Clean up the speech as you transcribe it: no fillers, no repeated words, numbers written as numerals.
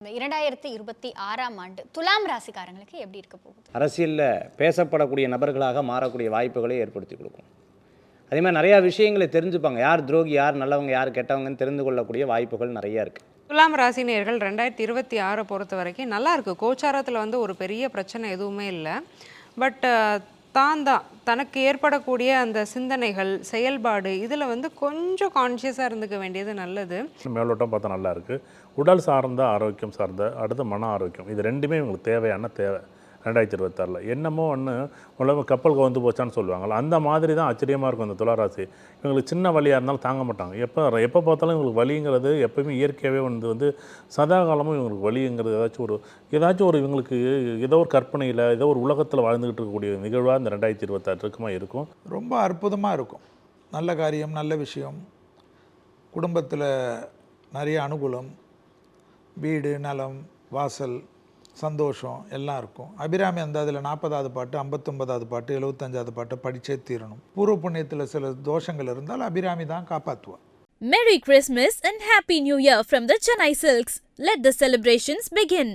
2026ஆம் ஆண்டு துலாம் ராசிக்காரங்களுக்கு எப்படி இருக்க போகுது? அரசியலில் பேசப்படக்கூடிய நபர்களாக மாறக்கூடிய வாய்ப்புகளை ஏற்படுத்தி கொடுக்கும். அதே மாதிரி நிறையா விஷயங்களை தெரிஞ்சுப்பாங்க. யார் துரோகி, யார் நல்லவங்க, யார் கெட்டவங்கன்னு தெரிந்து கொள்ளக்கூடிய வாய்ப்புகள் நிறையா இருக்குது. துலாம் ராசினியர்கள் 2026 பொறுத்த வரைக்கும் நல்லா இருக்குது. கோச்சாரத்தில் வந்து ஒரு பெரிய பிரச்சனை எதுவுமே இல்லை. பட் தான் தனக்கு ஏற்படக்கூடிய அந்த சிந்தனைகள், செயல்பாடு இதில் வந்து கொஞ்சம் கான்ஷியஸாக இருந்துக்க வேண்டியது நல்லது. மேலோட்டம் பார்த்தா நல்லா இருக்குது. உடல் சார்ந்த ஆரோக்கியம் சார்ந்த அடுத்து மன ஆரோக்கியம், இது ரெண்டுமே இவங்களுக்கு தேவையான தேவை 2026. என்னமோ ஒன்று உலகம் கப்பல் கவுந்து போச்சான்னு சொல்லுவாங்கள்ல, அந்த மாதிரி தான் ஆச்சரியமாக இருக்கும் இந்த துளாராசி. இவங்களுக்கு சின்ன வலியாக இருந்தாலும் தாங்க மாட்டாங்க. எப்போ பார்த்தாலும் இவங்களுக்கு வலிங்கிறது எப்போயுமே இயற்கையாகவே வந்து சதா காலமும் இவங்களுக்கு வலிங்கிறது ஏதாச்சும் ஒரு இவங்களுக்கு ஏதோ ஒரு கற்பனையில் ஏதோ ஒரு உலகத்தில் வாழ்ந்துக்கிட்டு இருக்கக்கூடிய நிகழ்வாக இந்த 2026 இருக்கும். ரொம்ப அற்புதமாக இருக்கும். நல்ல காரியம், நல்ல விஷயம், குடும்பத்தில் நிறைய அனுகூலம், வீடு, நலம், வாசல், சந்தோஷம் எல்லாம் இருக்கும். அபிராமி அந்த அதில் 40வது பாட்டு, 59வது பாட்டு, 75வது பாட்டு படிச்சே தீரணும். பூர்வ புண்ணியத்தில் சில தோஷங்கள் இருந்தால் அபிராமி தான் காப்பாற்றுவார். Merry Christmas and Happy New Year from the Chennai Silks. Let the celebrations begin.